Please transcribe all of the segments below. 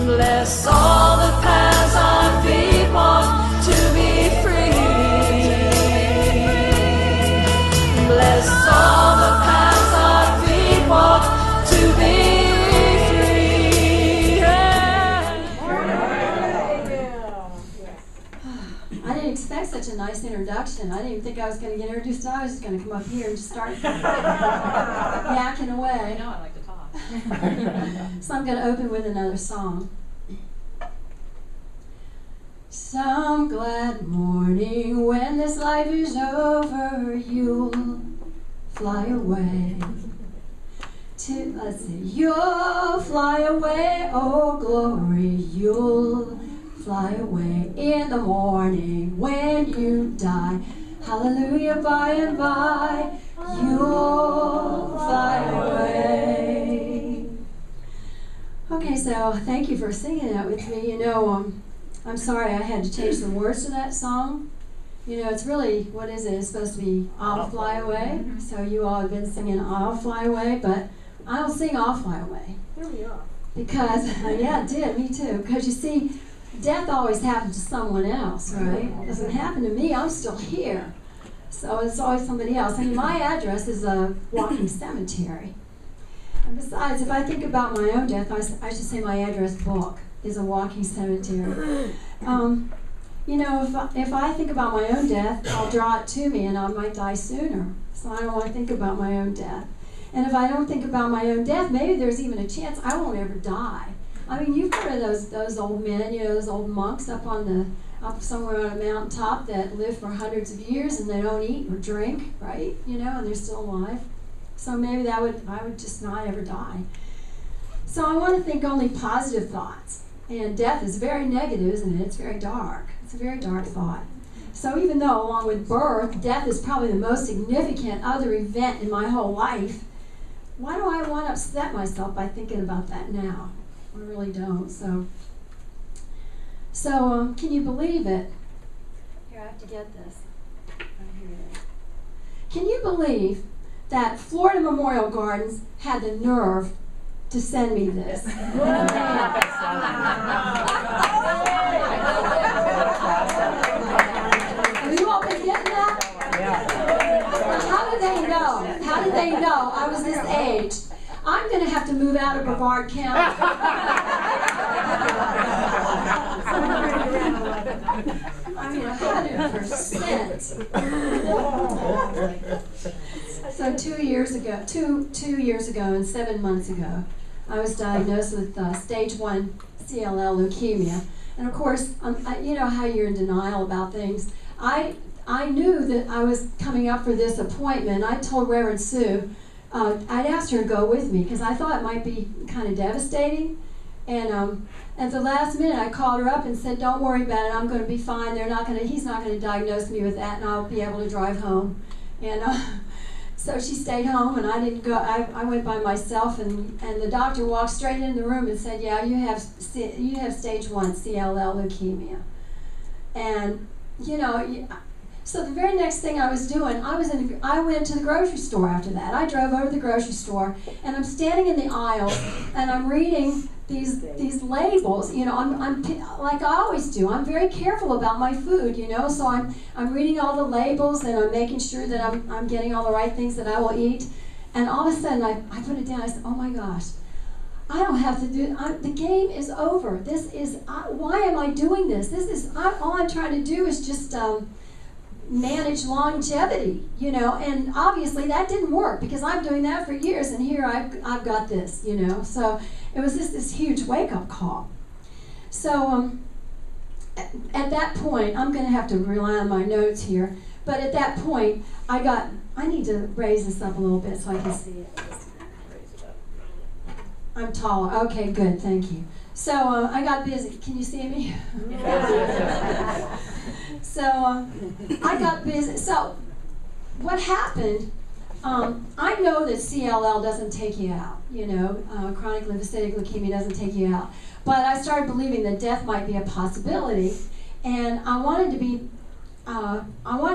Bless all the paths our feet walk to be free. Bless all the paths our feet walk to be free. I didn't expect such a nice introduction. I didn't even think I was going to get introduced. I was just going to come up here and just start yakking away. I know, I like to talk. So I'm going to open with another song. Some glad morning when this life is over, you'll fly away. Let's see, you'll fly away, oh glory, you'll fly away in the morning when you die. Hallelujah, by and by, you'll fly away. Okay, so thank you for singing that with me. You know, I'm sorry I had to change the words to that song. You know, it's really, what is it? It's supposed to be I'll Fly Away. So you all have been singing I'll Fly Away, but I don't sing I'll Fly Away. Here we are. Because, yeah, it did, me too. Because you see, death always happens to someone else, right? It doesn't happen to me, I'm still here. So it's always somebody else. I mean, my address is a walking cemetery. And besides, if I think about my own death, I should say my address book is a walking cemetery. You know, if I think about my own death, I'll draw it to me and I might die sooner. So I don't want to think about my own death. And if I don't think about my own death, maybe there's even a chance I won't ever die. I mean, you've heard of those old men, you know, those old monks up somewhere on a mountaintop that live for hundreds of years and they don't eat or drink, right? You know, and they're still alive. So maybe I would just not ever die. So I want to think only positive thoughts. And death is very negative, isn't it? It's very dark. It's a very dark thought. So even though, along with birth, death is probably the most significant other event in my whole life, why do I want to upset myself by thinking about that now? I really don't. So can you believe it? Here, I have to get this. Right here. Can you believe that Florida Memorial Gardens had the nerve to send me this? Have you all been getting that? How did they know? How did they know I was this age? I'm going to have to move out of Brevard County. I mean, 100%. So 2 years ago, two years ago and 7 months ago, I was diagnosed with stage 1 CLL leukemia. And of course, you know how you're in denial about things. I knew that I was coming up for this appointment. I told Reverend Sue, I'd asked her to go with me because I thought it might be kind of devastating. And at the last minute, I called her up and said, "Don't worry about it. I'm going to be fine. He's not going to diagnose me with that, and I'll be able to drive home." And so she stayed home, and I didn't go. I went by myself, and the doctor walked straight into the room and said, "Yeah, you have stage 1 CLL leukemia." And you know. So the very next thing I was doing, I went to the grocery store after that. I drove over to the grocery store, and I'm standing in the aisle, and I'm reading these labels. You know, I'm like I always do. I'm very careful about my food. You know, so I'm reading all the labels, and I'm making sure that I'm getting all the right things that I will eat. And all of a sudden, I put it down. I said, "Oh my gosh, I don't have to do. The game is over. This is why am I doing this? All I'm trying to do is just." Manage longevity, you know, and obviously that didn't work because I'm doing that for years, and here I've got this, you know. So it was just this huge wake-up call. So at that point, I'm going to have to rely on my notes here, but at that point, I need to raise this up a little bit so I can see it. I'm taller. Okay, good, thank you. So I got busy. Can you see me? So I got busy. So what happened, I know that CLL doesn't take you out, you know, chronic lymphocytic leukemia doesn't take you out. But I started believing that death might be a possibility, and I wanted to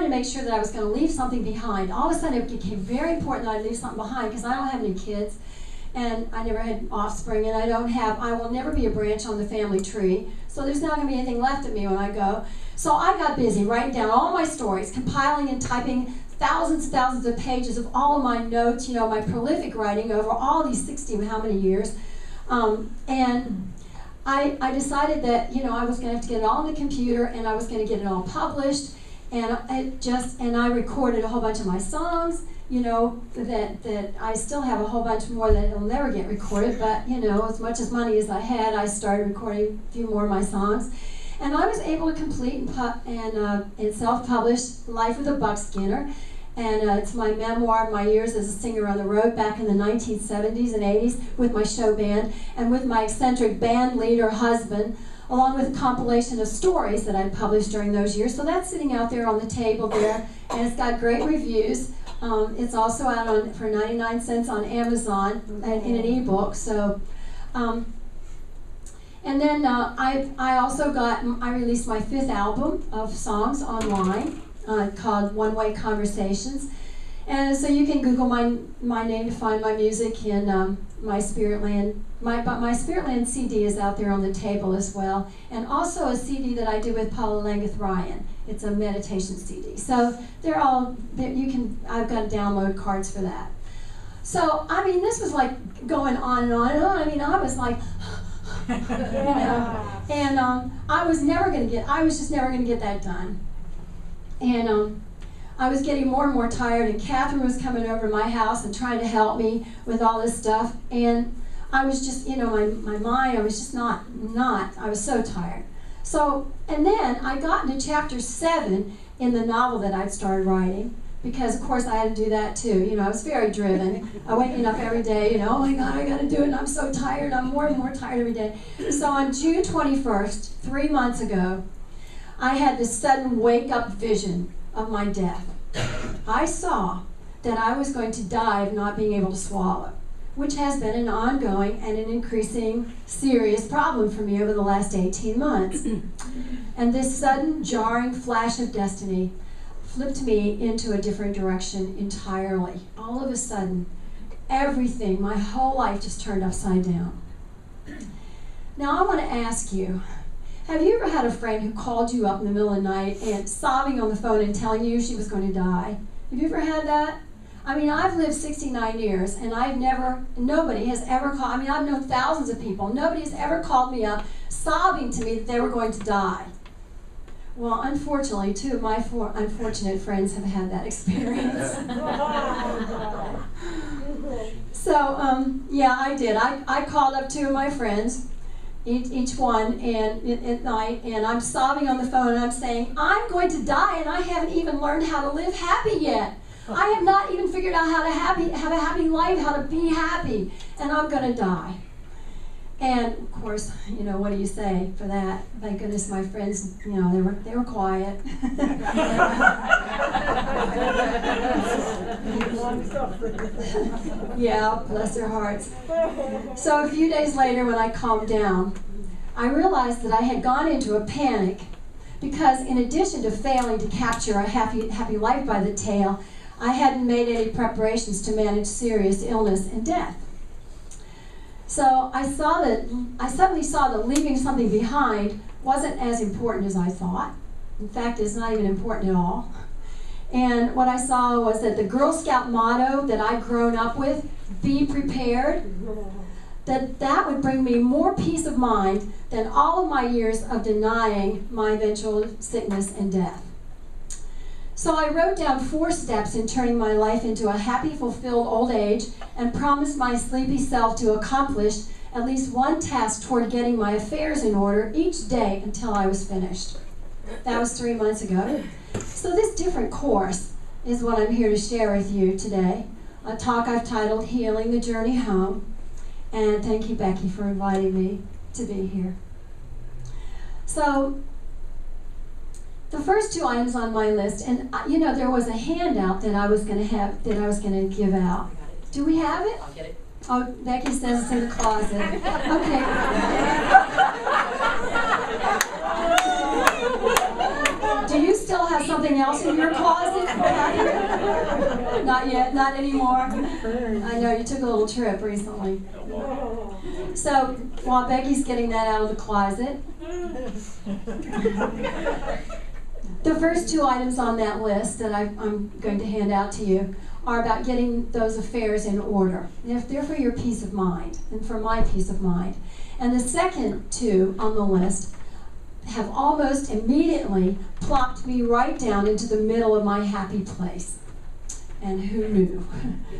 make sure that I was going to leave something behind. All of a sudden it became very important that I leave something behind because I don't have any kids. and I never had offspring, and I will never be a branch on the family tree, so there's not going to be anything left of me when I go. So I got busy writing down all my stories, compiling and typing thousands and thousands of pages of all of my notes, my prolific writing over all these 60 how many years. And I decided that, I was going to have to get it all on the computer, and I was going to get it all published, and I recorded a whole bunch of my songs, that I still have a whole bunch more that will never get recorded, but, as much as money as I had, I started recording a few more of my songs. And I was able to complete and self-publish Life of the Buckskinner. And it's my memoir, my years as a singer on the road back in the 1970s and 80s with my show band and with my eccentric band leader husband, along with a compilation of stories that I published during those years. So that's sitting out there on the table there, and it's got great reviews. It's also out for 99 cents on Amazon in an ebook. So, and then I released my 5th album of songs online called One Way Conversations. And so you can Google my name to find my music in my Spiritland. My Spiritland CD is out there on the table as well. And also a CD that I did with Paula Langeth Ryan. It's a meditation CD. So I've got download cards for that. So, this was like going on and on and on. I was like, and I was just never going to get that done. And I was getting more and more tired, and Catherine was coming over to my house and trying to help me with all this stuff. And I was just, my mind, I was just not, I was so tired. So, and then I got into chapter 7 in the novel that I'd started writing, because of course I had to do that too. I was very driven. I waking up every day, oh my God, I gotta do it, and I'm so tired. I'm more and more tired every day. So on June 21st, 3 months ago, I had this sudden wake-up vision of my death. I saw that I was going to die of not being able to swallow, which has been an ongoing and an increasing serious problem for me over the last 18 months. And this sudden, jarring flash of destiny flipped me into a different direction entirely. All of a sudden, everything, my whole life just turned upside down. Now I want to ask you, have you ever had a friend who called you up in the middle of the night and sobbing on the phone and telling you she was going to die? Have you ever had that? I've lived 69 years, and nobody has ever called, I've known thousands of people. Nobody has ever called me up sobbing to me that they were going to die. Well, unfortunately, 2 of my 4 unfortunate friends have had that experience. So, yeah, I did. I called up 2 of my friends, each one, and at night, and I'm sobbing on the phone, and I'm saying, I'm going to die, and I haven't even learned how to live happy yet. I have not even figured out how to have a happy life, how to be happy, and I'm going to die. And of course, what do you say for that? Thank goodness my friends, they were quiet. Yeah, bless their hearts. So a few days later, when I calmed down, I realized that I had gone into a panic because, in addition to failing to capture a happy life by the tail, I hadn't made any preparations to manage serious illness and death. So I suddenly saw that leaving something behind wasn't as important as I thought. In fact, it's not even important at all. And what I saw was that the Girl Scout motto that I'd grown up with, be prepared, that would bring me more peace of mind than all of my years of denying my eventual sickness and death. So I wrote down 4 steps in turning my life into a happy, fulfilled old age, and promised my sleepy self to accomplish at least one task toward getting my affairs in order each day until I was finished. That was 3 months ago. So this different course is what I'm here to share with you today, a talk I've titled Healing the Journey Home. And thank you, Becky, for inviting me to be here. So the first 2 items on my list, and there was a handout that I was going to give out. Do we have it? I'll get it. Oh, Becky says it's in the closet. Okay. Do you still have something else in your closet? Not yet, not anymore. I know you took a little trip recently. So while Becky's getting that out of the closet, the first two items on that list that I'm going to hand out to you are about getting those affairs in order. They're for your peace of mind and for my peace of mind. And the second two on the list have almost immediately plopped me right down into the middle of my happy place. And who knew?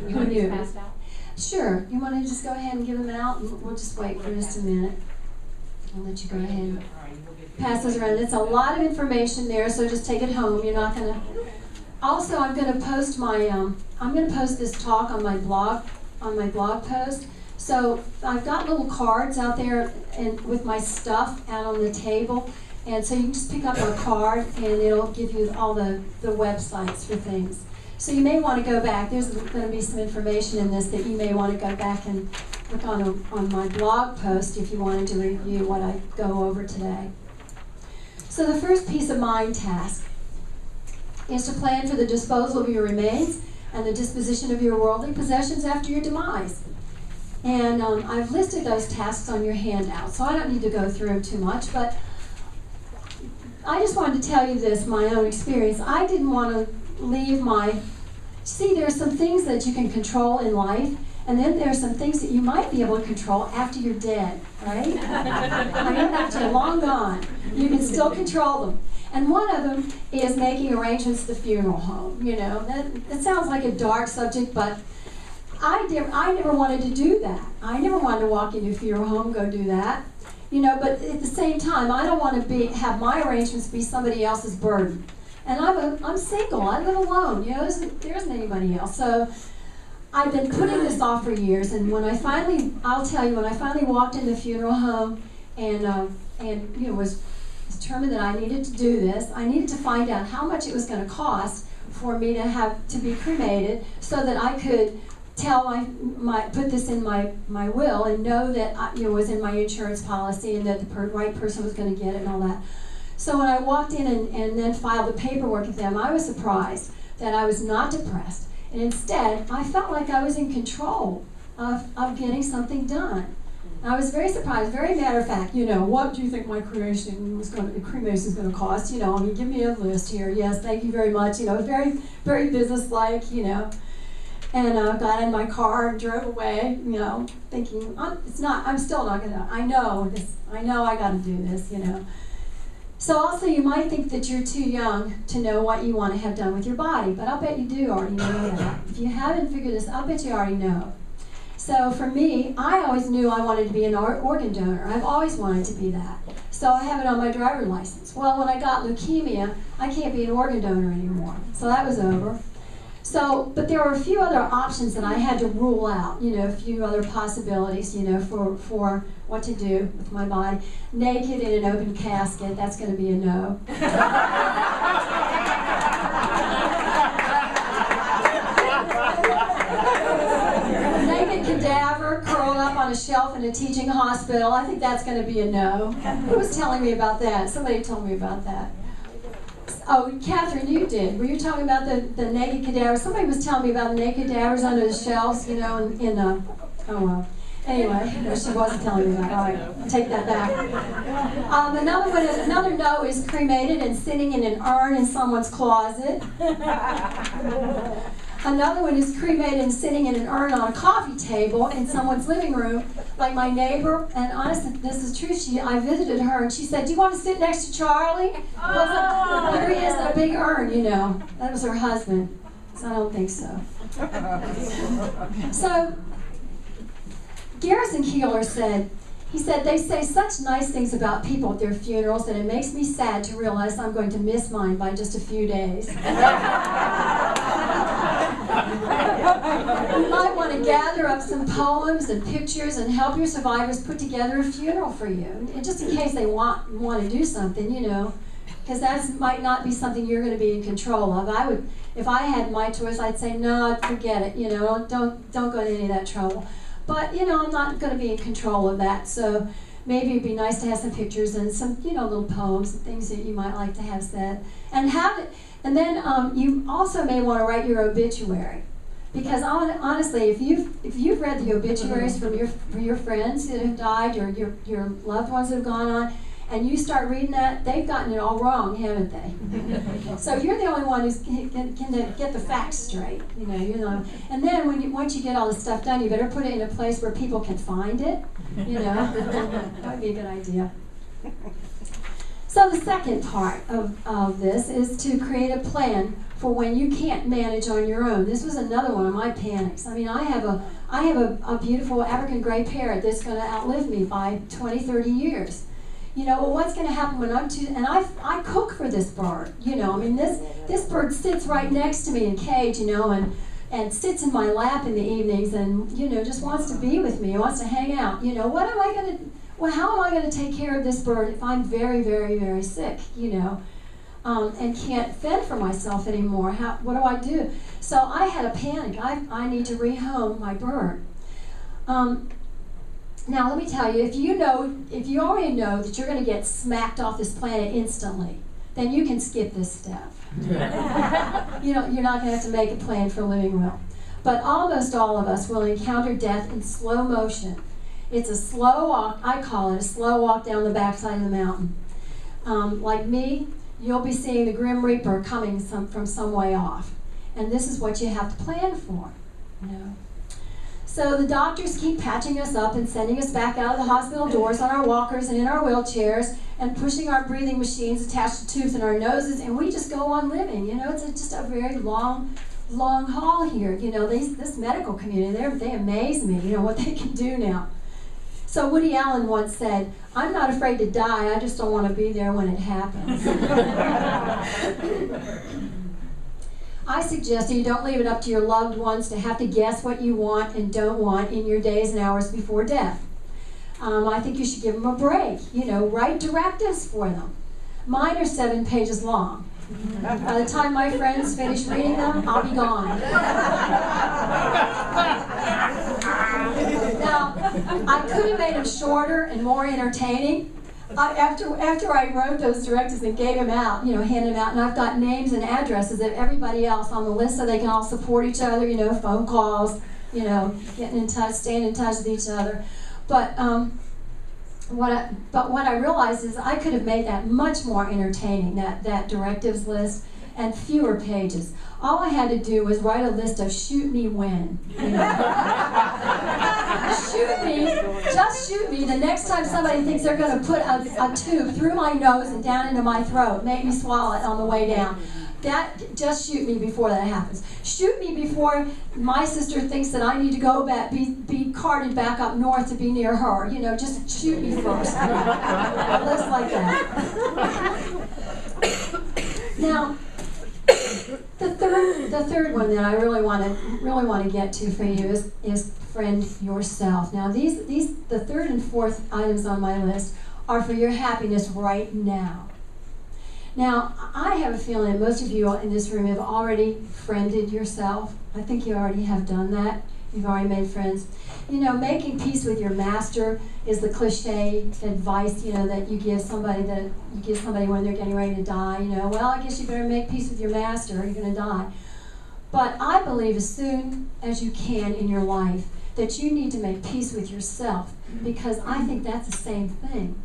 Who knew? Passed out? Sure. You want to just go ahead and give them out? And we'll just wait for just a minute. I'll let you go ahead and pass those around. It's a lot of information there, so just take it home. You're not going to... Also, I'm going to post this talk on my blog post. So I've got little cards out there and with my stuff out on the table, and so you can just pick up a card and it'll give you all the websites for things. So you may want to go back. There's going to be some information in this that you may want to go back and look on my blog post if you wanted to review what I go over today. So the first peace of mind task is to plan for the disposal of your remains and the disposition of your worldly possessions after your demise. And I've listed those tasks on your handout, so I don't need to go through them too much, but I just wanted to tell you this, my own experience. I didn't want to leave see, there are some things that you can control in life, and then there are some things that you might be able to control after you're dead, right? I mean, after you're long gone, you can still control them. And one of them is making arrangements for the funeral home. You know, that sounds like a dark subject, but I never wanted to do that. I never wanted to walk into a funeral home, go do that. You know, but at the same time, I don't want to have my arrangements be somebody else's burden. And I'm single. I live alone. You know, there isn't anybody else. So I've been putting this off for years. And I'll tell you, when I finally walked in the funeral home and you know was determined that I needed to do this, I needed to find out how much it was going to cost for me to be cremated, so that I could put this in my will and know that it was in my insurance policy and that the right person was going to get it and all that. So when I walked in and then filed the paperwork with them, I was surprised that I was not depressed. And instead, I felt like I was in control of getting something done. And I was very surprised, very matter of fact, you know, what do you think my cremation is going to cost? You know, I mean, give me a list here. Yes, thank you very much. You know, very, very businesslike, you know. And got in my car and drove away, you know, thinking, I'm still not gonna, I know I gotta do this, you know. So also you might think that you're too young to know what you want to have done with your body, but I'll bet you do already know that. If you haven't figured this, I'll bet you already know. So for me, I always knew I wanted to be an organ donor. I've always wanted to be that. So I have it on my driver's license. Well, when I got leukemia, I can't be an organ donor anymore. So that was over. So, but there were a few other options that I had to rule out, you know, a few other possibilities, you know, for what to do with my body. Naked in an open casket, that's going to be a no. Naked cadaver curled up on a shelf in a teaching hospital, I think that's going to be a no. Who was telling me about that? Somebody told me about that. Oh, Catherine, you did. Were you talking about the naked cadavers? Somebody was telling me about the naked cadavers under the shelves, you know, oh well. Anyway, no, she wasn't telling me that. All right, I'll take that back. Another no is cremated and sitting in an urn in someone's closet. Another one is cremated and sitting in an urn on a coffee table in someone's living room, like my neighbor. And honestly, this is true. I visited her and she said, "Do you want to sit next to Charlie?" Well, there he is in a big urn, you know. That was her husband. So I don't think so. So Garrison Keillor said, they say such nice things about people at their funerals that it makes me sad to realize I'm going to miss mine by just a few days. You might want to gather up some poems and pictures and help your survivors put together a funeral for you, and just in case they want to do something, you know, because that might not be something you're going to be in control of. If I had my choice, I'd say no, forget it. You know, don't go to any of that trouble. But you know, I'm not going to be in control of that. So maybe it'd be nice to have some pictures and some, little poems and things that you might like to have said. And then you also may want to write your obituary. Because honestly, if you've read the obituaries from your friends that have died, or your loved ones that have gone on, and you start reading that, they've gotten it all wrong, haven't they? So you're the only one who can get the facts straight, And then once you get all this stuff done, you better put it in a place where people can find it, That would be a good idea. So the second part of this is to create a plan for when you can't manage on your own. This was another one of my panics. I mean, I have a beautiful African gray parrot that's going to outlive me by 20, 30 years. Well, what's going to happen when I'm too... And I cook for this bird, I mean, this bird sits right next to me in a cage, and sits in my lap in the evenings and, just wants to be with me, wants to hang out. What am I going to... Well, how am I going to take care of this bird if I'm very, very, very sick, and can't fend for myself anymore? What do I do? So I had a panic. I need to rehome my bird. Now, let me tell you, if you already know that you're going to get smacked off this planet instantly, then you can skip this step. You're not going to have to make a plan for living well. But almost all of us will encounter death in slow motion. It's a slow walk. I call it a slow walk down the backside of the mountain. Like me, you'll be seeing the Grim Reaper coming from some way off. And this is what you have to plan for. So the doctors keep patching us up and sending us back out of the hospital doors on our walkers and in our wheelchairs and pushing our breathing machines attached to tubes in our noses, and we just go on living. It's just a very long haul here. This medical community, they amaze me, what they can do now. So Woody Allen once said, "I'm not afraid to die, I just don't want to be there when it happens." I suggest that you don't leave it up to your loved ones to have to guess what you want and don't want in your days and hours before death. I think you should give them a break. Write directives for them. Mine are 7 pages long. By the time my friends finish reading them, I'll be gone. Now, I could have made them shorter and more entertaining. After I wrote those directives and gave them out, handed them out, and I've got names and addresses of everybody else on the list so they can all support each other, phone calls, getting in touch, staying in touch with each other. But what I realized is I could have made that much more entertaining, that directives list, and fewer pages. All I had to do was write a list of shoot me when. Shoot me, just shoot me the next time somebody thinks they're going to put a tube through my nose and down into my throat, make me swallow it on the way down. Just shoot me before that happens. Shoot me before my sister thinks that I need to go back, be carted back up north to be near her. Just shoot me first. A list like that. Now, the third one that I really want to get to for you is friend yourself. Now, the third and fourth items on my list are for your happiness right now. Now, I have a feeling that most of you in this room have already friended yourself. I think you already have done that. You've already made friends. Making peace with your master is the cliche advice, that you give somebody when they're getting ready to die. Well, I guess you better make peace with your master or you're going to die. But I believe as soon as you can in your life that you need to make peace with yourself, because I think that's the same thing.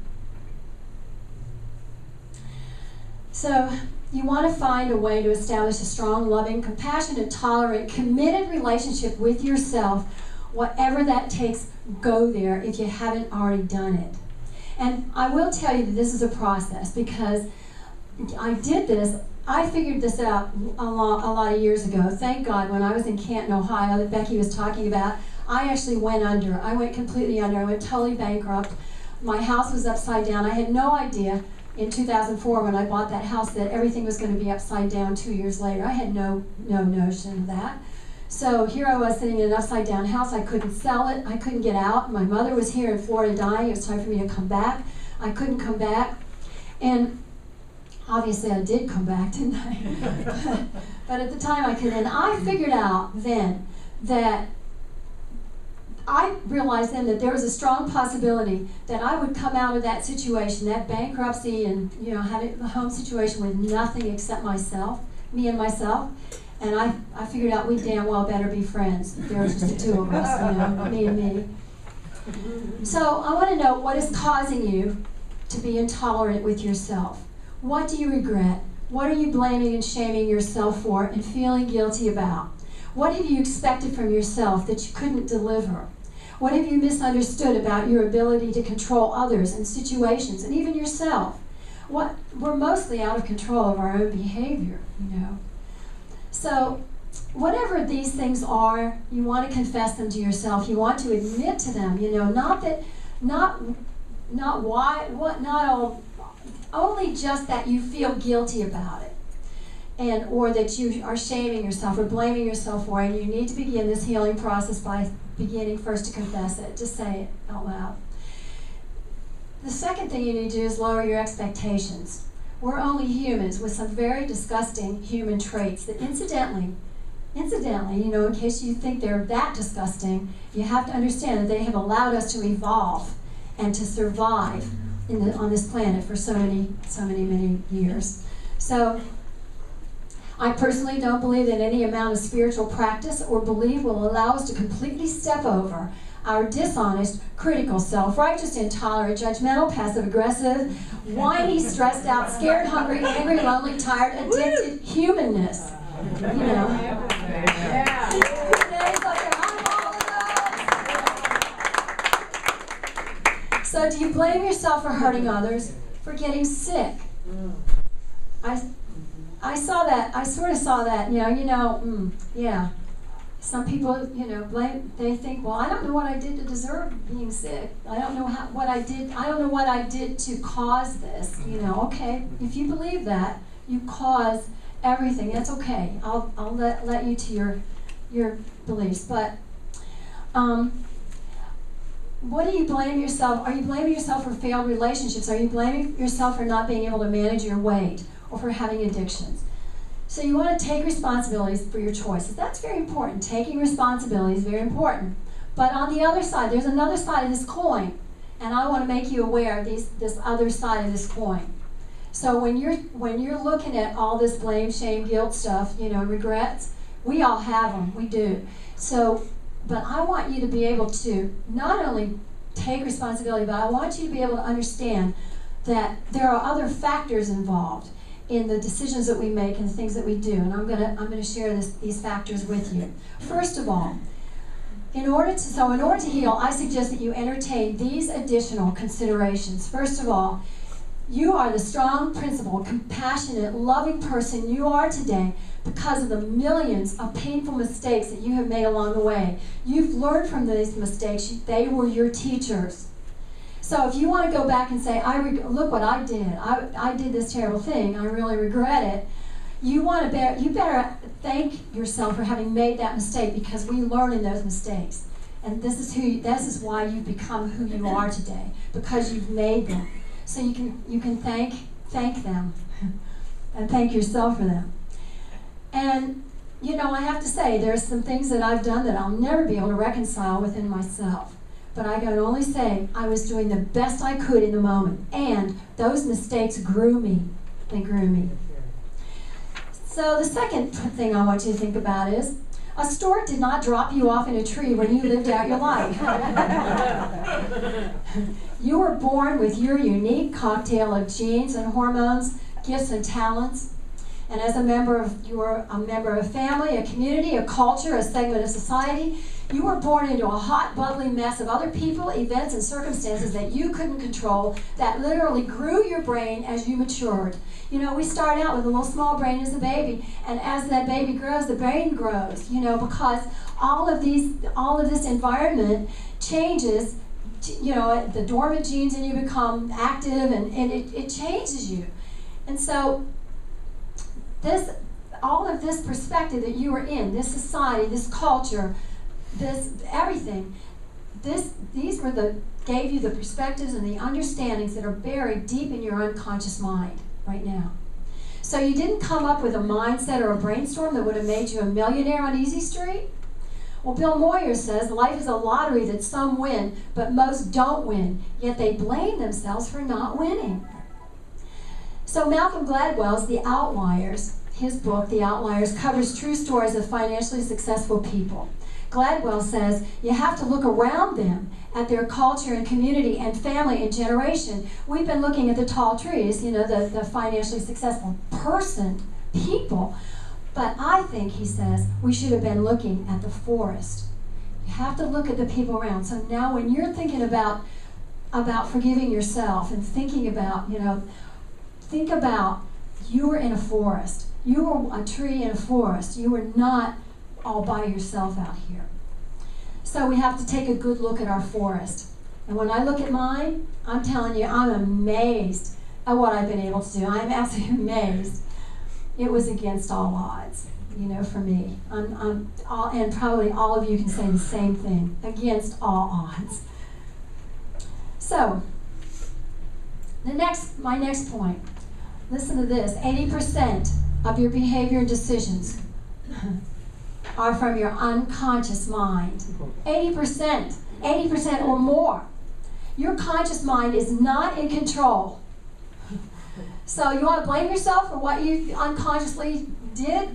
So you want to find a way to establish a strong, loving, compassionate, tolerant, committed relationship with yourself. Whatever that takes, go there if you haven't already done it. And I will tell you that this is a process, because I figured this out a lot of years ago. Thank God, when I was in Canton, Ohio, that Becky was talking about, I actually went under. I went completely under. I went totally bankrupt. My house was upside down. I had no idea in 2004 when I bought that house that everything was going to be upside down 2 years later. I had no notion of that. So here I was sitting in an upside down house. I couldn't sell it. I couldn't get out. My mother was here in Florida dying. It was time for me to come back. I couldn't come back. And obviously I did come back, didn't I? But at the time I couldn't. And I figured out then that I realized then that there was a strong possibility that I would come out of that situation, that bankruptcy and, you know, having the home situation with nothing except myself, me and myself. And I figured out we damn well better be friends. There was just the two of us, you know, me and me. So I want to know, what is causing you to be intolerant with yourself? What do you regret? What are you blaming and shaming yourself for and feeling guilty about? What have you expected from yourself that you couldn't deliver? What have you misunderstood about your ability to control others and situations and even yourself? We're mostly out of control of our own behavior, you know. So whatever these things are, you want to confess them to yourself. You want to admit to them, you know, only just that you feel guilty about it, and or that you are shaming yourself or blaming yourself for it. And you need to begin this healing process by beginning first to confess it. Just say it out loud. The second thing you need to do is lower your expectations. We're only humans with some very disgusting human traits that incidentally, you know, in case you think they're that disgusting, you have to understand that they have allowed us to evolve and to survive on this planet for so many years. So I personally don't believe that any amount of spiritual practice or belief will allow us to completely step over our dishonest, critical, self-righteous, intolerant, judgmental, passive-aggressive, whiny, stressed out, scared, hungry, angry, lonely, tired, addicted humanness. You know. Yeah. Today's like, I'm all of those. So do you blame yourself for hurting others, for getting sick? I saw that. I sort of saw that. Yeah. Some people, you know, blame. They think, well, I don't know what I did to deserve being sick. I don't know what I did. I don't know what I did to cause this. You know, okay. If you believe that, you cause everything. That's okay. I'll let you to your beliefs. But what do you blame yourself? Are you blaming yourself for failed relationships? Are you blaming yourself for not being able to manage your weight or for having addictions? So you want to take responsibilities for your choices. That's very important. Taking responsibility is very important. But on the other side, there's another side of this coin, and I want to make you aware of this other side of this coin. So when you're looking at all this blame, shame, guilt stuff, you know, regrets, we all have them. We do. So, but I want you to be able to not only take responsibility, but I want you to be able to understand that there are other factors involved in the decisions that we make and the things that we do. And I'm gonna share these factors with you. First of all, in order to heal, I suggest that you entertain these additional considerations. First of all, you are the strong, principled, compassionate, loving person you are today because of the millions of painful mistakes that you have made along the way. You've learned from these mistakes. They were your teachers. So if you want to go back and say, look what I did. I did this terrible thing. I really regret it. You better thank yourself for having made that mistake, because we learn in those mistakes. And this is why you've become who you are today, because you've made them. So you can thank them and thank yourself for them. And you know, I have to say, there's some things that I've done that I'll never be able to reconcile within myself. But I can only say I was doing the best I could in the moment. And those mistakes grew me. They grew me. So the second thing I want you to think about is, a stork did not drop you off in a tree when you lived out your life. You were born with your unique cocktail of genes and hormones, gifts and talents. And as you are a member of a family, a community, a culture, a segment of society. You were born into a hot, bubbly mess of other people, events, and circumstances that you couldn't control, that literally grew your brain as you matured. You know, we start out with a little small brain as a baby, and as that baby grows, the brain grows, you know, because all of this environment changes, you know, the dormant genes in you become active, and it changes you. And so all of this perspective that you were in, this society, this culture, this everything, gave you the perspectives and the understandings that are buried deep in your unconscious mind right now. So you didn't come up with a mindset or a brainstorm that would have made you a millionaire on Easy Street, Well, Bill Moyer says life is a lottery that some win, but most don't win, yet they blame themselves for not winning. So Malcolm Gladwell's The Outliers, his book, The Outliers, covers true stories of financially successful people. Gladwell says you have to look around them at their culture and community and family and generation. We've been looking at the tall trees, the financially successful people. But I think, he says, we should have been looking at the forest. You have to look at the people around. So now when you're thinking about forgiving yourself and thinking about, think about you were in a forest. You were a tree in a forest. You were not all by yourself out here. So we have to take a good look at our forest. And when I look at mine, I'm telling you, I'm amazed at what I've been able to do. I'm absolutely amazed. It was against all odds, for me. And probably all of you can say the same thing, against all odds. So, my next point. Listen to this. 80% of your behavior and decisions are from your unconscious mind. 80% or more. Your conscious mind is not in control. So you want to blame yourself for what you unconsciously did?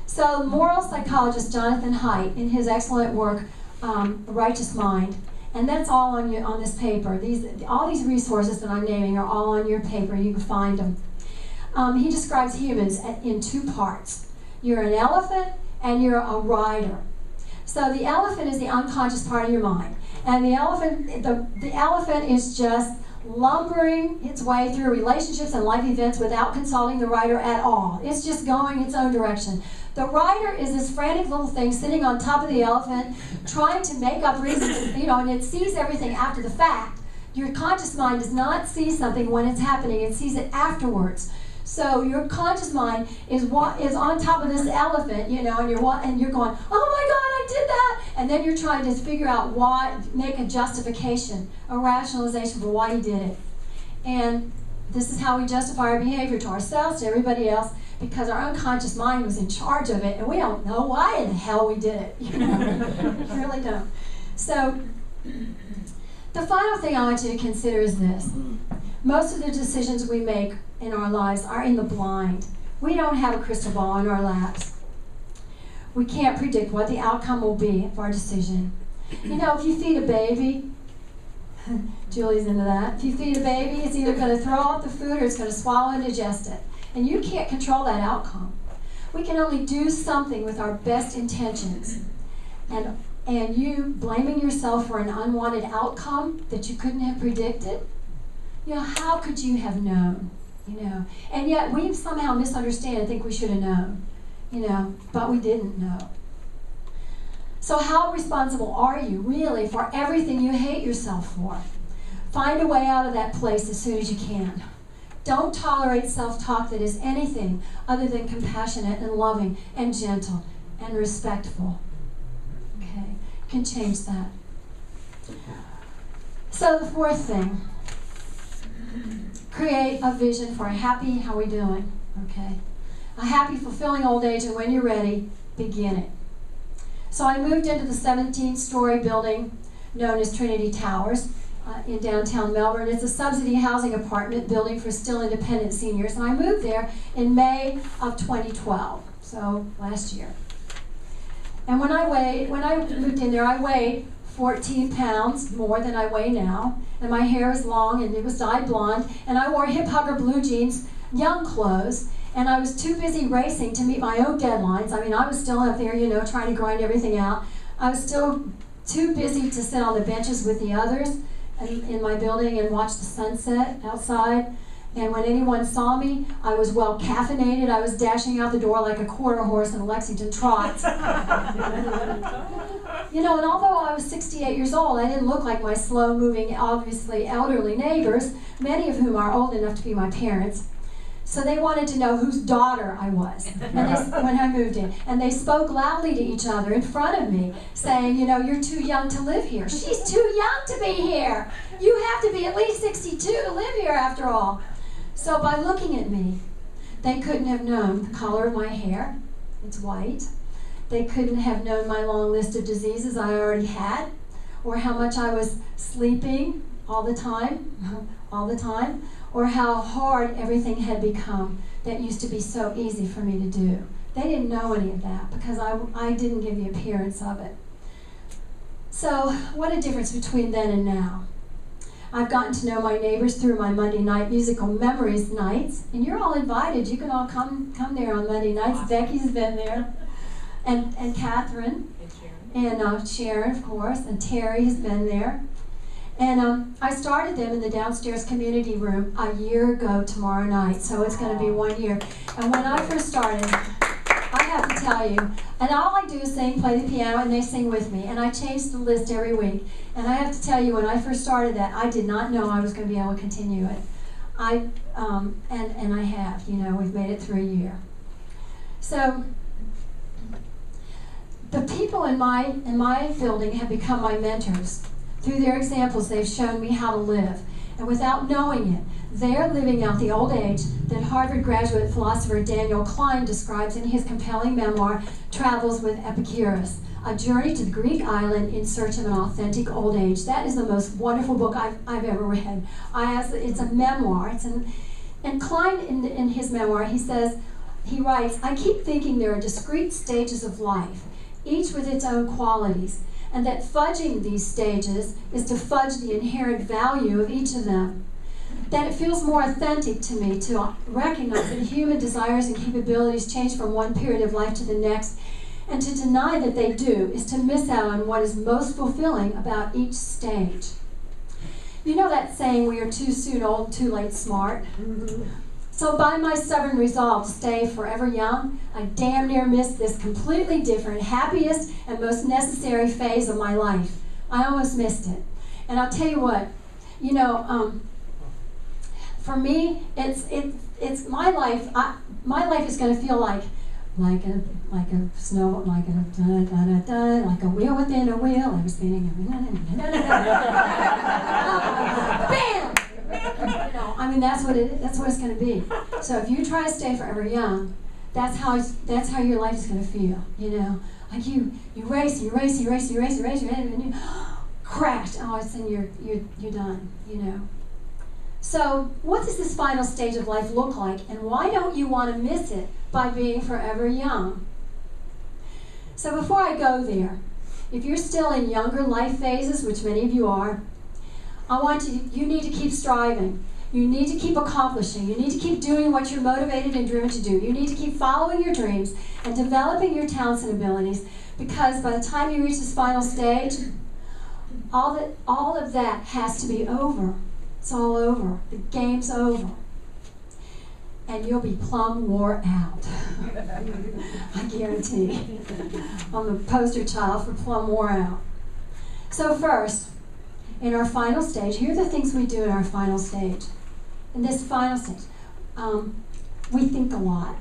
So moral psychologist Jonathan Haidt, in his excellent work, Righteous Mind, and that's all on this paper. All these resources that I'm naming are all on your paper. You can find them. He describes humans in two parts. You're an elephant and you're a rider. So the elephant is the unconscious part of your mind. And the elephant is just lumbering its way through relationships and life events without consulting the rider at all. It's just going its own direction. The rider is this frantic little thing sitting on top of the elephant, trying to make up reasons, and it sees everything after the fact. Your conscious mind does not see something when it's happening, it sees it afterwards. So your conscious mind is on top of this elephant, and you're going, oh my God, I did that, and then you're trying to figure out why, make a justification, a rationalization for why you did it. And this is how we justify our behavior to ourselves, to everybody else, because our unconscious mind was in charge of it, and we don't know why in the hell we did it. We really don't. So the final thing I want you to consider is this. Most of the decisions we make in our lives are in the blind. We don't have a crystal ball in our laps. We can't predict what the outcome will be of our decision. If you feed a baby, Julie's into that. If you feed a baby, it's either going to throw out the food or it's going to swallow and digest it. And you can't control that outcome. We can only do something with our best intentions. And you blaming yourself for an unwanted outcome that you couldn't have predicted, how could you have known? And yet we somehow misunderstand and think we should have known, but we didn't know. So how responsible are you really for everything you hate yourself for? Find a way out of that place as soon as you can. Don't tolerate self-talk that is anything other than compassionate and loving and gentle and respectful. Okay, you can change that. So the fourth thing, create a vision for a happy, how are we doing? Okay. A happy, fulfilling old age, and when you're ready, begin it. So I moved into the 17-story building known as Trinity Towers in downtown Melbourne. It's a subsidy housing apartment building for still independent seniors, and I moved there in May of 2012, so last year. And when I moved in there, I weighed 14 pounds more than I weigh now, and my hair was long and it was dyed blonde, and I wore hip hugger blue jeans, young clothes, and I was too busy racing to meet my own deadlines. I mean, I was still up there, trying to grind everything out. I was still too busy to sit on the benches with the others in my building and watch the sunset outside. And when anyone saw me, I was well caffeinated. I was dashing out the door like a quarter horse in a Lexington trot. And although I was 68 years old, I didn't look like my slow-moving, obviously elderly neighbors, many of whom are old enough to be my parents. So they wanted to know whose daughter I was when I moved in. And they spoke loudly to each other in front of me, saying, you're too young to live here. She's too young to be here. You have to be at least 62 to live here after all. So by looking at me, they couldn't have known the color of my hair. It's white. They couldn't have known my long list of diseases I already had, or how much I was sleeping all the time, or how hard everything had become that used to be so easy for me to do. They didn't know any of that because I didn't give the appearance of it. So what a difference between then and now. I've gotten to know my neighbors through my Monday night musical memories nights, and you're all invited. You can all come there on Monday nights. Becky's been there, and Catherine, and Sharon, of course, and Terry has been there. And I started them in the downstairs community room a year ago tomorrow night, so it's going to be 1 year. And when I first started, I have to tell you, and all I do is sing, play the piano, and they sing with me. And I change the list every week. And I have to tell you, when I first started that, I did not know I was going to be able to continue it. And I have, we've made it through a year. So the people in my building have become my mentors. Through their examples, they've shown me how to live. And without knowing it, they're living out the old age that Harvard graduate philosopher Daniel Klein describes in his compelling memoir, Travels with Epicurus, A Journey to the Greek Island in Search of an Authentic Old Age. That is the most wonderful book I've ever read. It's a memoir. And Klein, in his memoir, he writes, I keep thinking there are discrete stages of life, each with its own qualities, and that fudging these stages is to fudge the inherent value of each of them. That it feels more authentic to me to recognize that human desires and capabilities change from one period of life to the next, and to deny that they do is to miss out on what is most fulfilling about each stage. You know that saying, we are too soon old, too late smart? So by my stubborn resolve to stay forever young, I damn near missed this completely different, happiest, and most necessary phase of my life. I almost missed it. And I'll tell you what, for me, it's my life. My life is going to feel like a snow, like a wheel within a wheel. I was spinning. Bam! That's what it's going to be. So if you try to stay forever young, that's how your life is going to feel. Like you race, and you crash. And you're done. So what does this final stage of life look like, and why don't you want to miss it by being forever young? So before I go there, if you're still in younger life phases, which many of you are, you need to keep striving. You need to keep accomplishing. You need to keep doing what you're motivated and driven to do. You need to keep following your dreams and developing your talents and abilities, because by the time you reach this final stage, all of that has to be over. It's all over. The game's over. And you'll be plumb wore out. I guarantee. I'm the poster child for plumb wore out. So first, in our final stage, here are the things we do in our final stage. In this final stage, we think a lot.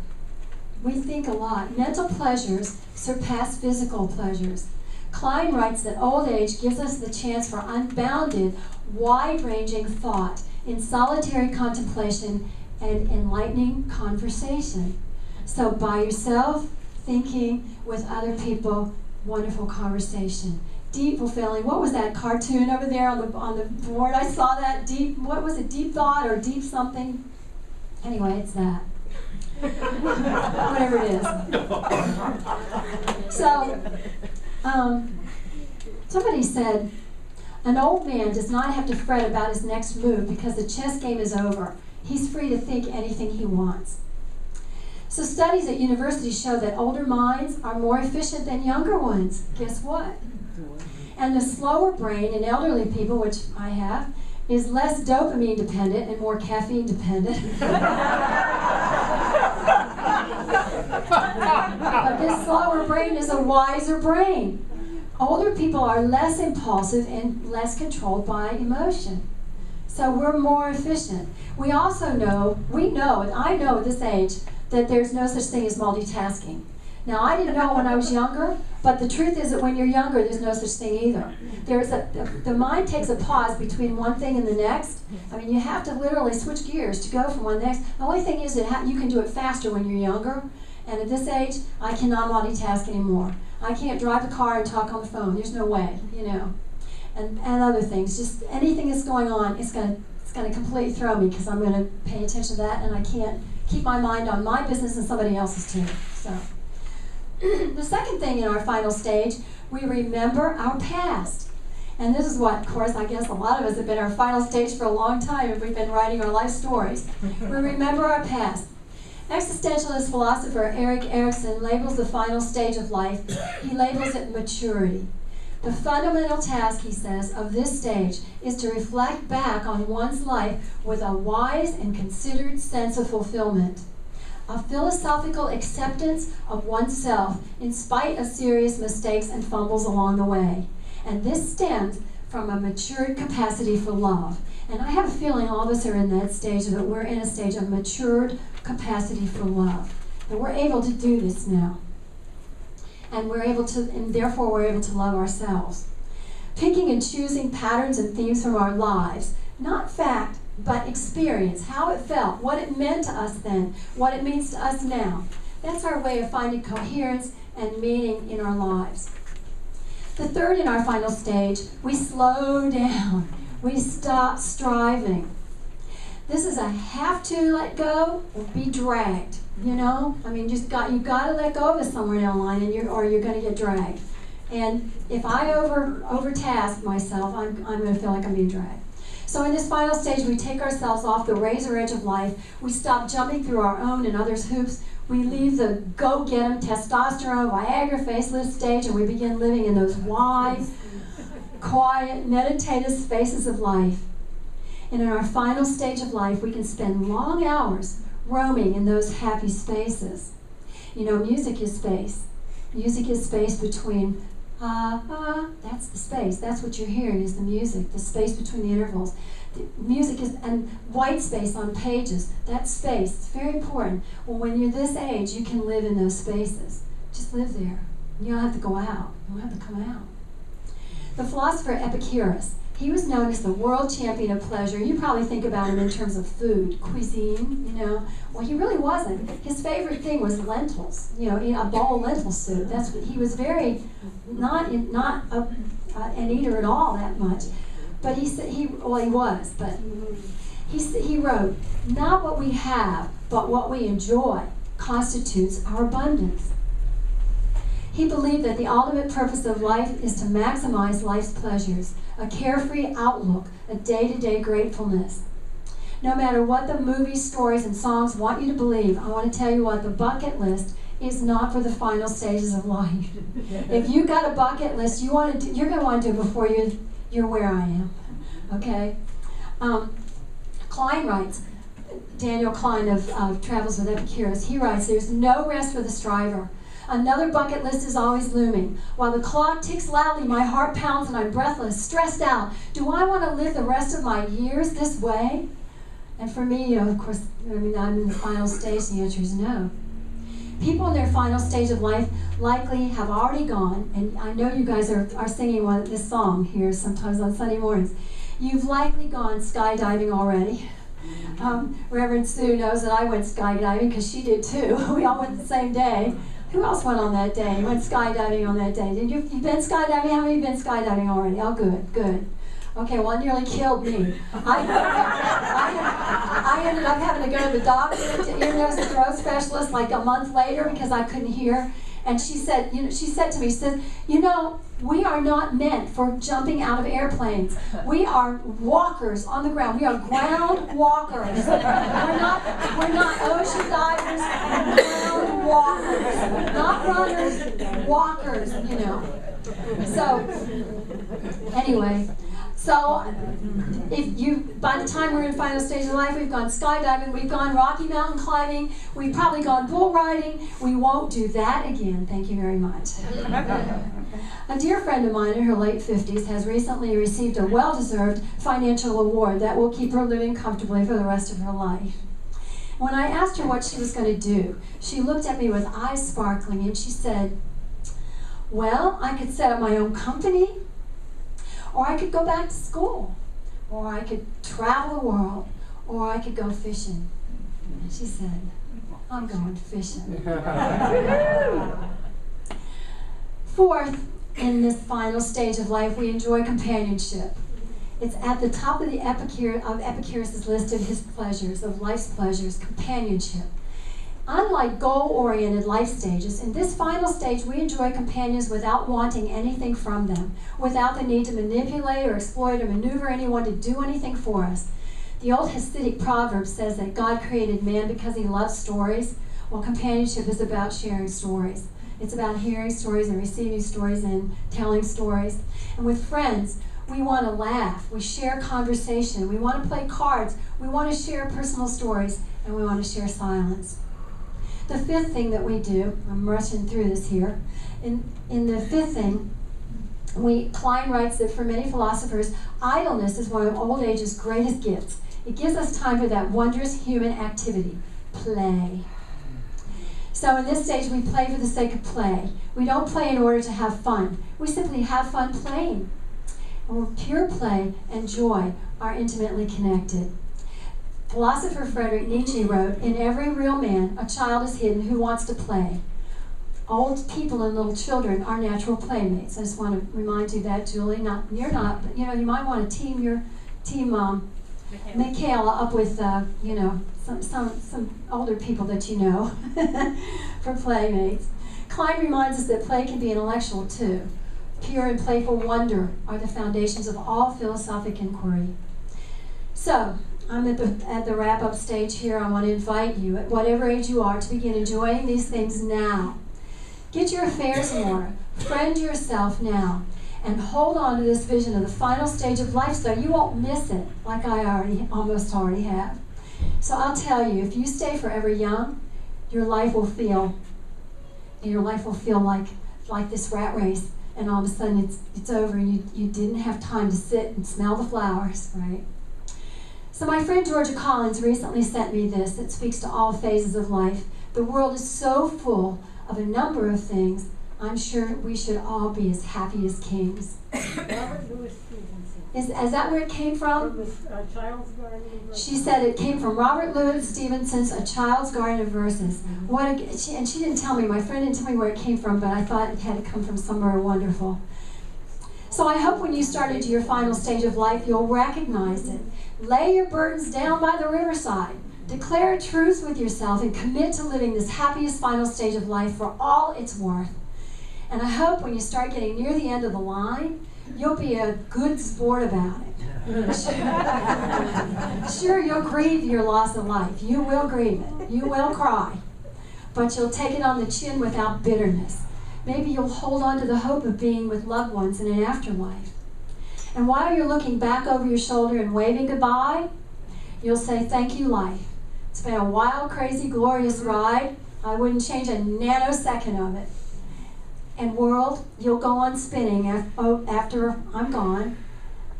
We think a lot. Mental pleasures surpass physical pleasures. Klein writes that old age gives us the chance for unbounded, wide-ranging thought in solitary contemplation and enlightening conversation. So by yourself, thinking, with other people, wonderful conversation. Deep fulfilling. What was that cartoon over there on the board? I saw that. Deep. What was it? Deep thought or deep something? Anyway, it's that. Whatever it is. So, somebody said, an old man does not have to fret about his next move because the chess game is over. He's free to think anything he wants. So studies at universities show that older minds are more efficient than younger ones. Guess what? And the slower brain in elderly people, which I have, is less dopamine dependent and more caffeine dependent. But this slower brain is a wiser brain. Older people are less impulsive and less controlled by emotion. So we're more efficient. We also know, and I know at this age, that there's no such thing as multitasking. Now, I didn't know when I was younger, but the truth is that when you're younger, there's no such thing either. The mind takes a pause between one thing and the next. You have to literally switch gears to go from one to the next. The only thing is that you can do it faster when you're younger, And at this age, I cannot multitask anymore. I can't drive the car and talk on the phone. There's no way, you know. And other things, just anything that's going on, it's going to completely throw me because I'm going to pay attention to that, and I can't keep my mind on my business and somebody else's too. So, the second thing in our final stage, we remember our past. And this is what, of course, I guess a lot of us have been in our final stage for a long time if we've been writing our life stories. We remember our past. Existentialist philosopher Erik Erikson labels the final stage of life, he labels it maturity. The fundamental task, he says, of this stage is to reflect back on one's life with a wise and considered sense of fulfillment, a philosophical acceptance of oneself in spite of serious mistakes and fumbles along the way. And this stems from a matured capacity for love. And I have a feeling all of us are in that stage, that we're in a stage of matured capacity for love. And we're able to do this now. And therefore we're able to love ourselves. Picking and choosing patterns and themes from our lives, not fact, but experience, how it felt, what it meant to us then, what it means to us now. That's our way of finding coherence and meaning in our lives. The third in our final stage, we slow down. We stop striving. This is a have to let go or be dragged. You know, I mean, you got to let go of this somewhere down the line, or you're going to get dragged. And if I overtask myself, I'm going to feel like I'm being dragged. So in this final stage, we take ourselves off the razor edge of life. We stop jumping through our own and others' hoops. We leave the go-get-em, testosterone, Viagra facelift stage, and we begin living in those wide, quiet, meditative spaces of life. And in our final stage of life, we can spend long hours roaming in those happy spaces. You know, music is space. Music is space between, that's the space. That's what you're hearing is the music, the space between the intervals. The music is, and white space on pages, that's space. It's very important. Well, when you're this age, you can live in those spaces. Just live there. You don't have to go out. You don't have to come out. The philosopher Epicurus, he was known as the world champion of pleasure. You probably think about him in terms of food, cuisine, you know. Well, he really wasn't. His favorite thing was lentils, you know, a bowl of lentil soup. That's what he was very, not an eater at all that much. But he said, he was, but he wrote, not what we have, but what we enjoy constitutes our abundance. He believed that the ultimate purpose of life is to maximize life's pleasures, a carefree outlook, a day-to-day gratefulness. No matter what the movies, stories, and songs want you to believe, I want to tell you what, the bucket list is not for the final stages of life. If you got a bucket list, you're going to want to do it before you're where I am, okay? Klein writes, Daniel Klein of Travels with Epicurus, he writes, there's no rest for the striver. Another bucket list is always looming. While the clock ticks loudly, my heart pounds and I'm breathless, stressed out. Do I want to live the rest of my years this way? And for me, you know, of course, I'm in the final stage, the answer is no. People in their final stage of life likely have already gone, and I know you guys are singing this song here sometimes on Sunday mornings. You've likely gone skydiving already. Reverend Sue knows that I went skydiving because she did too. We all went the same day. Who else went on that day? Went skydiving on that day? You've been skydiving? How many have been skydiving already? Oh, good. Okay, well, it nearly killed me. I ended up having to go to the doctor, ear, nose, and throat specialist like a month later because I couldn't hear. And she said to me, we are not meant for jumping out of airplanes. We are walkers on the ground. We are ground walkers. We're not ocean divers, ground walkers. Not runners, walkers, you know. So, anyway. So, by the time we're in the final stage of life, we've gone skydiving, we've gone Rocky Mountain climbing, we've probably gone bull riding. We won't do that again. Thank you very much. A dear friend of mine in her late 50s has recently received a well-deserved financial award that will keep her living comfortably for the rest of her life. When I asked her what she was going to do, she looked at me with eyes sparkling and she said, well, I could set up my own company, or I could go back to school, or I could travel the world, or I could go fishing. And she said, I'm going fishing. Fourth, in this final stage of life, we enjoy companionship. It's at the top of the Epicurus' list of his pleasures, of life's pleasures, companionship. Unlike goal-oriented life stages, in this final stage we enjoy companions without wanting anything from them, without the need to manipulate or exploit or maneuver anyone to do anything for us. The old Hasidic proverb says that God created man because he loves stories. Well, companionship is about sharing stories. It's about hearing stories and receiving stories and telling stories. And with friends, we want to laugh, we share conversation, we want to play cards, we want to share personal stories, and we want to share silence. The fifth thing that we do, I'm rushing through this here, in the fifth thing, Klein writes that for many philosophers, idleness is one of old age's greatest gifts. It gives us time for that wondrous human activity, play. So in this stage, we play for the sake of play. We don't play in order to have fun. We simply have fun playing. And pure play and joy are intimately connected. Philosopher Friedrich Nietzsche wrote, "In every real man, a child is hidden who wants to play." Old people and little children are natural playmates. I just want to remind you that, Julie. You're not, but you might want to team Michaela up with, some older people that you know for playmates. Klein reminds us that play can be intellectual too. Pure and playful wonder are the foundations of all philosophic inquiry. So, I'm at the wrap-up stage here. I want to invite you, at whatever age you are, to begin enjoying these things now. Get your affairs in order. Friend yourself now. And hold on to this vision of the final stage of life so you won't miss it like I almost already have. So I'll tell you, if you stay forever young, your life will feel like this rat race, and all of a sudden it's over and you didn't have time to sit and smell the flowers, right? So my friend Georgia Collins recently sent me this that speaks to all phases of life. The world is so full of a number of things. I'm sure we should all be as happy as kings. Robert Louis Stevenson. Is that where it came from? From the Child's Garden of Verses. She said it came from Robert Louis Stevenson's A Child's Garden of Verses. And she didn't tell me, my friend didn't tell me where it came from, but I thought it had to come from somewhere wonderful. So I hope when you start into your final stage of life, you'll recognize it. Lay your burdens down by the riverside. Declare a truce with yourself and commit to living this happiest final stage of life for all it's worth. And I hope when you start getting near the end of the line, you'll be a good sport about it. Sure, you'll grieve your loss of life. You will grieve it. You will cry. But you'll take it on the chin without bitterness. Maybe you'll hold on to the hope of being with loved ones in an afterlife. And while you're looking back over your shoulder and waving goodbye, you'll say, "Thank you, life. It's been a wild, crazy, glorious ride. I wouldn't change a nanosecond of it. And world, you'll go on spinning after I'm gone.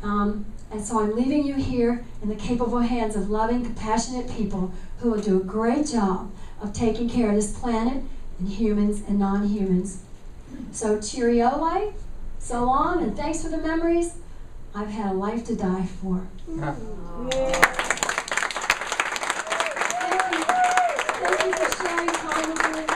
And so I'm leaving you here in the capable hands of loving, compassionate people who will do a great job of taking care of this planet and humans and non-humans. So cheerio, life. So long, and thanks for the memories. I've had a life to die for." Thank you for sharing time with me.